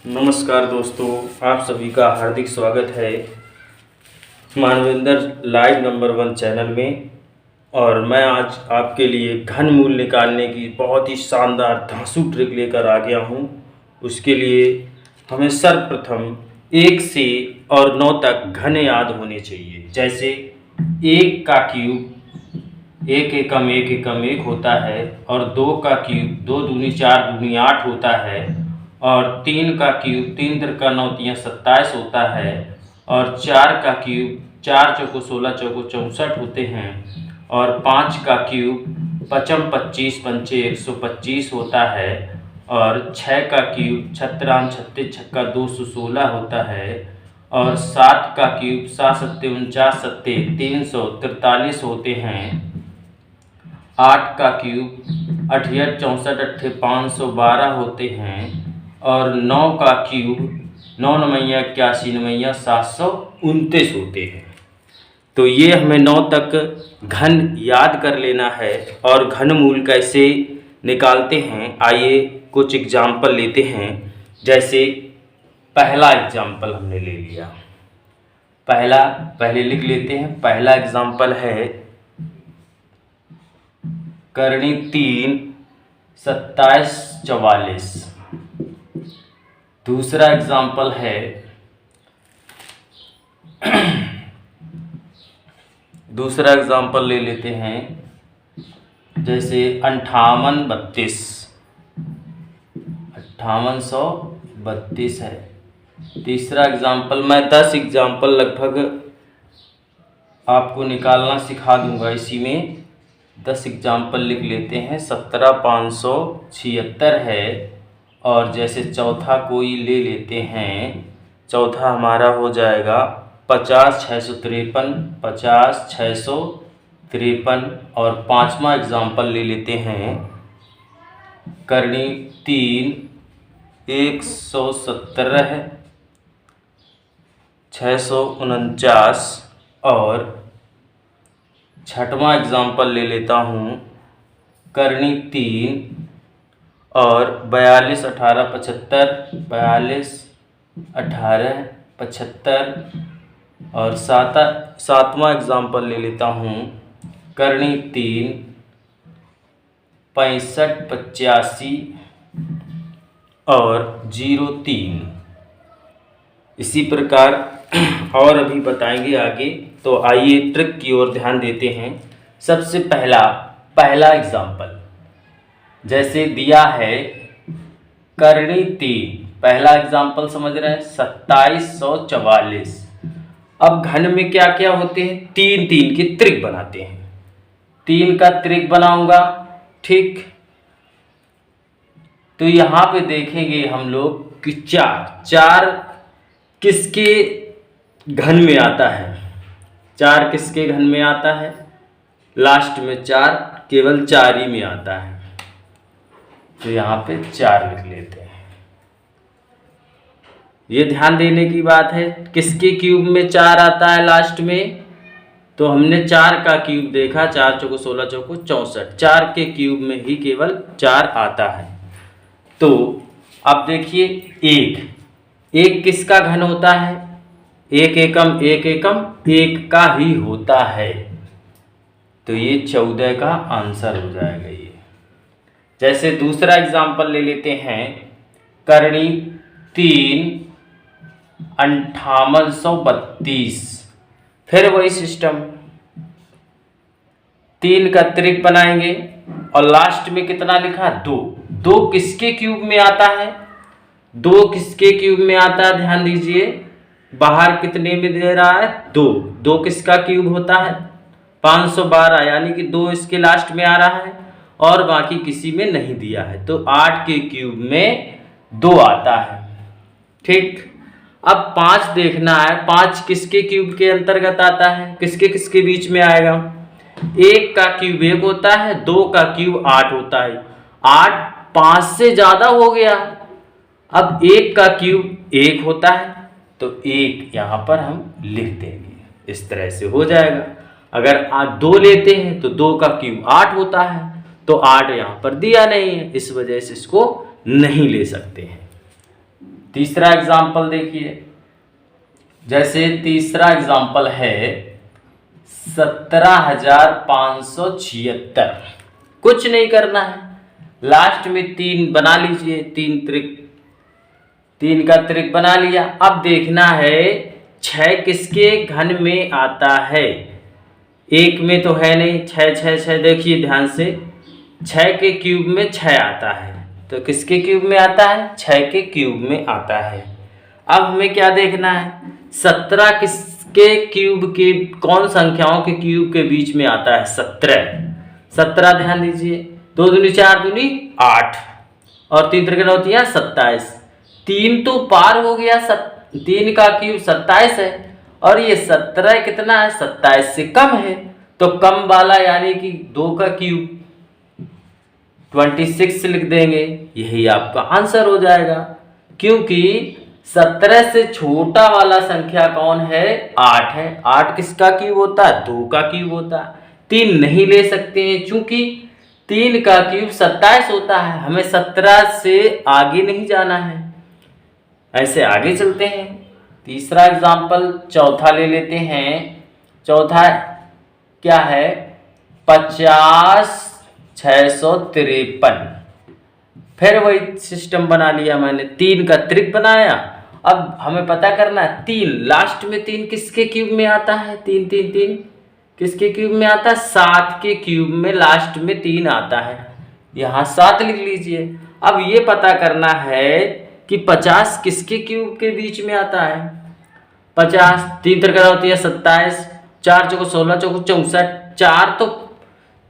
नमस्कार दोस्तों, आप सभी का हार्दिक स्वागत है मानवेंद्र लाइव नंबर 1 चैनल में। और मैं आज आपके लिए घनमूल निकालने की बहुत ही शानदार धांसू ट्रिक लेकर आ गया हूँ। उसके लिए हमें सर्वप्रथम 1 से और 9 तक घन याद होने चाहिए। जैसे 1 का क्यूब 1 एकम 1 एकम 1 होता है, और 2 का क्यूब 2 दूनी 4 दूनी 8 होता है, और 3 का क्यूब 3 त्रिका 9 तियां 27 होता है, और 4 का क्यूब 4 चौको 16 चौको 64 होते हैं, और 5 का क्यूब 5 25 पंचे 125 होता है, और 6 का क्यूब 36 36 छक्का 216 होता है, और 7 का क्यूब 7 सत्ते 49 सत्ते 343 होते हैं। 8 का क्यूब 88 64 अट्ठे 512 होते हैं, और 9 का क्यूब 9 नमैया 81 नमैया 729 होते हैं। तो ये हमें 9 तक घन याद कर लेना है। और घनमूल कैसे निकालते हैं, आइए कुछ एग्जाम्पल लेते हैं। जैसे पहला एग्जाम्पल हमने ले लिया, पहले लिख लेते हैं। पहला एग्जाम्पल है करणी 3 27 44। दूसरा एग्जाम्पल है दूसरा एग्जाम्पल ले लेते हैं। जैसे 58 32 5832 है। तीसरा एग्जाम्पल, मैं 10 एग्जाम्पल लगभग आपको निकालना सिखा दूंगा। इसी में 10 एग्जाम्पल लिख लेते हैं। 17576 है। और जैसे चौथा कोई ले लेते हैं, चौथा हमारा हो जाएगा 50 653 50 653। और पांचवा एग्जाम्पल ले लेते हैं करणी 3 117 649। और छठवां एग्जाम्पल ले लेता हूँ करणी 3 और 42 18 75 42 18 75। और सातवां एग्जाम्पल ले लेता हूँ करणी 3 65 85 और 03। इसी प्रकार और अभी बताएंगे आगे। तो आइए ट्रिक की ओर ध्यान देते हैं। सबसे पहला एग्जाम्पल जैसे दिया है करणी 3, पहला एग्जाम्पल समझ रहे हैं 2744। अब घन में क्या क्या होते हैं, 3 3 के त्रिक बनाते हैं। 3 का त्रिक बनाऊंगा, ठीक। तो यहां पे देखेंगे हम लोग कि 4 किसके घन में आता है। 4 किसके घन में आता है, लास्ट में 4 केवल 4 ही में आता है। तो यहाँ पे 4 लिख लेते हैं। ये ध्यान देने की बात है, किसके क्यूब में 4 आता है लास्ट में। तो हमने 4 का क्यूब देखा, 4 चौको 16 चौको 64, 4 के क्यूब में ही केवल 4 आता है। तो अब देखिए 1 किसका घन होता है, 1 एकम 1 एकम 1 का ही होता है। तो ये 14 का आंसर हो जाएगा ये। जैसे दूसरा एग्जाम्पल ले लेते हैं करणी 3 5832। फिर वही सिस्टम, 3 का त्रिक बनाएंगे और लास्ट में कितना लिखा, 2 किसके क्यूब में आता है, 2 किसके क्यूब में आता है, ध्यान दीजिए। बाहर कितने में दे रहा है, 2 किसका क्यूब होता है 512, यानी कि 2 इसके लास्ट में आ रहा है और बाकी किसी में नहीं दिया है। तो 8 के क्यूब में 2 आता है, ठीक। अब 5 देखना है, 5 किसके क्यूब के अंतर्गत आता है, किसके किसके बीच में आएगा। 1 का क्यूब 1 होता है, 2 का क्यूब 8 होता है। 8 5 से ज्यादा हो गया। अब 1 का क्यूब 1 होता है, तो 1 यहां पर हम लिख देंगे। इस तरह से हो जाएगा। अगर 2 लेते हैं तो 2 का क्यूब 8 होता है, तो 8 यहां पर दिया नहीं है, इस वजह से इसको नहीं ले सकते हैं। तीसरा एग्जाम्पल देखिए, जैसे तीसरा एग्जाम्पल है 17,576। कुछ नहीं करना है, लास्ट में 3 बना लीजिए, 3 का त्रिक बना लिया। अब देखना है 6 किसके घन में आता है। एक में तो है नहीं, 6 6 6, देखिए ध्यान से, 6 के क्यूब में 6 आता है, तो किसके क्यूब में आता है, 6 के क्यूब में आता है। अब हमें क्या देखना है, 17 किसके क्यूब के, कौन संख्याओं के क्यूब के बीच में आता है, 17 ध्यान दीजिए, 2 दूनी 4 दूनी 8 और 3 त्रिक 9 तिया 27। 3 तो पार हो गया, 3 का क्यूब 27 है और ये 17 कितना है, 27 से कम है, तो कम वाला यानी कि 2 का क्यूब 26 लिख देंगे, यही आपका आंसर हो जाएगा। क्योंकि 17 से छोटा वाला संख्या कौन है, 8 है। 8 किसका क्यूब होता है, 2 का क्यूब होता है। 3 नहीं ले सकते हैं, चूंकि 3 का क्यूब 27 होता है, हमें 17 से आगे नहीं जाना है, ऐसे आगे चलते हैं। तीसरा एग्जाम्पल चौथा ले लेते हैं। चौथा क्या है, 50,653। फिर वही सिस्टम बना लिया मैंने, 3 का त्रिक बनाया। अब हमें पता करना है 3 लास्ट में 3 किसके क्यूब में आता है, 3 3 3 किसके क्यूब में आता है, 7 के क्यूब में लास्ट में 3 आता है, यहाँ 7 लिख लीजिए। अब ये पता करना है कि 50 किसके क्यूब के बीच में आता है। 50 3 त्रिक होती है 27, 4 चौको 16 चौको 64, 4 तो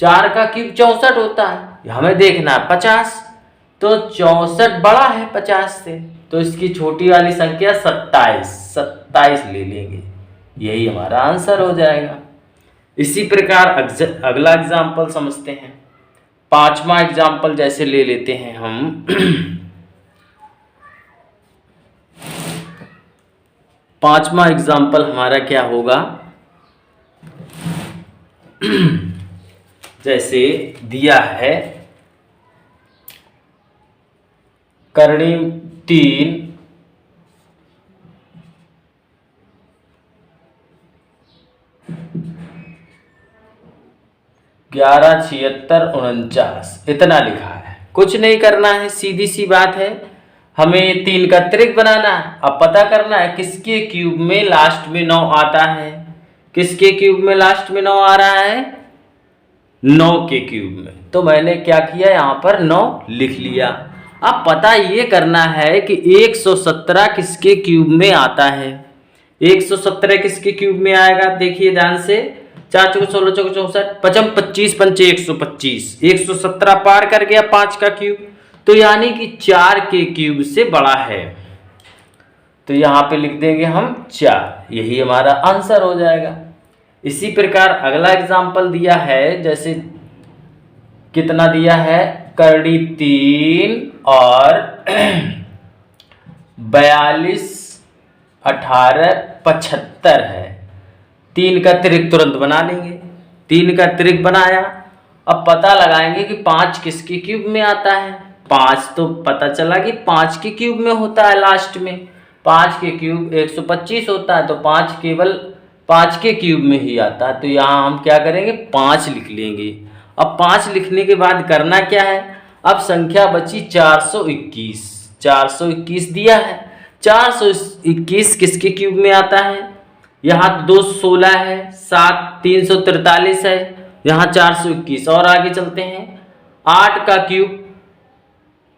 4 का क्यूब 64 होता है, हमें देखना है 50, तो 64 बड़ा है 50 से, तो इसकी छोटी वाली संख्या 27 ले लेंगे, यही हमारा आंसर हो जाएगा। इसी प्रकार अगला एग्जाम्पल समझते हैं। 5वां एग्जाम्पल जैसे ले लेते हैं हम 5वां एग्जाम्पल हमारा क्या होगा, जैसे दिया है करणी 3 11 76 49, इतना लिखा है। कुछ नहीं करना है, सीधी सी बात है, हमें 3 का त्रिक बनाना है। अब पता करना है किसके क्यूब में लास्ट में 9 आता है, किसके क्यूब में लास्ट में 9 आ रहा है, 9 के क्यूब में। तो मैंने क्या किया, यहाँ पर 9 लिख लिया। अब पता ये करना है कि 117 किसके क्यूब में आता है। 117 किसके क्यूब में आएगा, देखिए ध्यान से, 4 चौको 16 चौको 64, 5 25 पंचे 125, 117 पार कर गया 5 का क्यूब, तो यानी कि 4 के क्यूब से बड़ा है, तो यहाँ पे लिख देंगे हम 4, यही हमारा आंसर हो जाएगा। इसी प्रकार अगला एग्जाम्पल दिया है, जैसे कितना दिया है, करणी 3 और 42 18 75 है। 3 का त्रिक तुरंत बना लेंगे, 3 का त्रिक बनाया। अब पता लगाएंगे कि 5 किसके क्यूब में आता है। 5 तो पता चला कि 5 के क्यूब में होता है, लास्ट में 5 के क्यूब 125 होता है, तो 5 केवल 5 के क्यूब में ही आता है, तो यहाँ हम क्या करेंगे, 5 लिख लेंगे। अब 5 लिखने के बाद करना क्या है, अब संख्या बची 421, 421 दिया है, 421 किसके क्यूब में आता है, यहाँ 2 16 है, 7 343 है, यहाँ 421। और आगे चलते हैं, 8 का क्यूब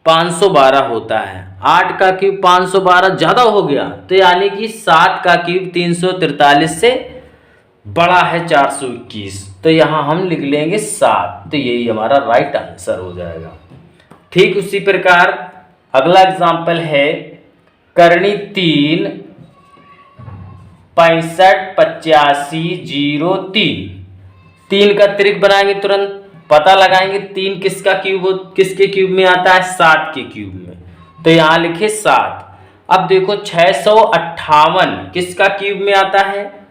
512 होता है, 8 का क्यूब 512 ज़्यादा हो गया, तो यानी कि 7 का क्यूब 343 से बड़ा है 421, तो यहाँ हम लिख लेंगे 7, तो यही हमारा राइट आंसर हो जाएगा। ठीक उसी प्रकार अगला एग्जाम्पल है करणी 3 65 85 03। 3 का त्रिक बनाएंगे, तुरंत पता लगाएंगे 3 किसका क्यूब, किसके क्यूब में आता है, 7 के क्यूब में, तो यहाँ लिखे 7। अब देखो 658 किसका क्यूब में आता है,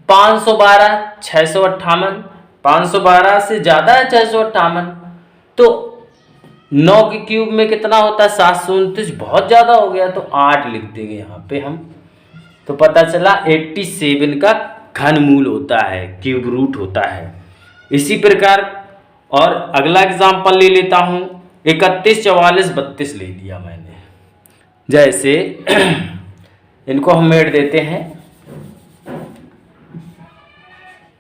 512, 658, 512 से ज़्यादा है 658, तो 9 के क्यूब में कितना होता है 729, बहुत ज़्यादा हो गया तो 8 लिख देंगे यहाँ पे हम। तो पता चला 87 का घनमूल होता है, क्यूब रूट होता है। इसी प्रकार और अगला एग्जाम्पल ले लेता हूँ। 31, 44, 32 ले लिया मैंने। जैसे इनको हम मेट देते हैं,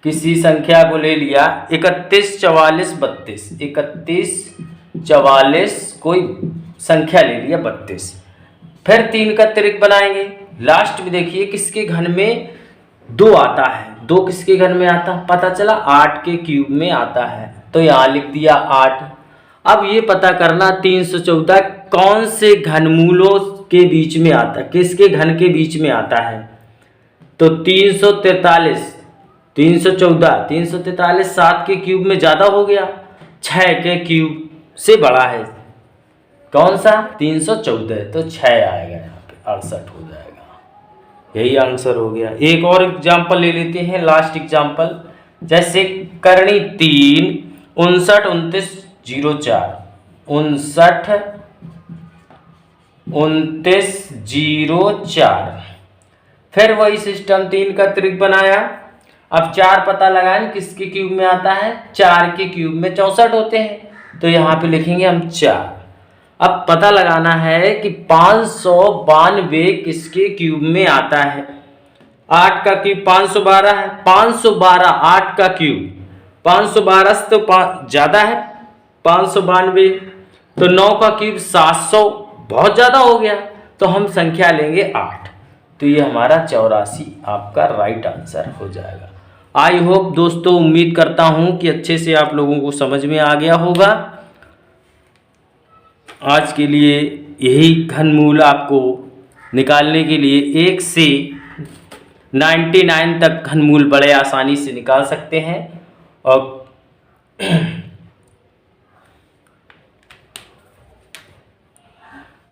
किसी संख्या को ले लिया 31, 44, 32, 31, 44 कोई संख्या ले लिया 32। फिर 3 का त्रिक बनाएंगे। लास्ट में देखिए किसके घन में 2 आता है, 2 किसके घन में आता है, पता चला 8 के क्यूब में आता है, तो यहाँ लिख दिया 8। अब ये पता करना 314 कौन से घनमूलों के बीच में आता है, किसके घन के बीच में आता है। तो 343, 314, 343 7 के क्यूब में ज़्यादा हो गया, 6 के क्यूब से बड़ा है। कौन सा 314, तो 6 आएगा यहाँ पे, 68 हो जाएगा। यही आंसर हो गया। एक और एग्जाम्पल ले लेते हैं, लास्ट एग्जाम्पल। जैसे करनी 3, 59, 29, 04, 59, 29, 04। फिर वही सिस्टम 3 का त्रिक बनाया। अब 4 पता लगाएं किसके क्यूब में आता है, 4 के क्यूब में 64 होते हैं, तो यहाँ पे लिखेंगे हम 4। अब पता लगाना है कि 592 किसके क्यूब में आता है। 8 का क्यूब 512 है, 512 8 का क्यूब, 512 से तो ज़्यादा है 592, तो 9 का क्यूब 700, बहुत ज़्यादा हो गया, तो हम संख्या लेंगे 8। तो ये हमारा 84 आपका राइट आंसर हो जाएगा। आई होप दोस्तों, उम्मीद करता हूँ कि अच्छे से आप लोगों को समझ में आ गया होगा। आज के लिए यही घनमूल आपको निकालने के लिए 1 से 99 तक घनमूल बड़े आसानी से निकाल सकते हैं। और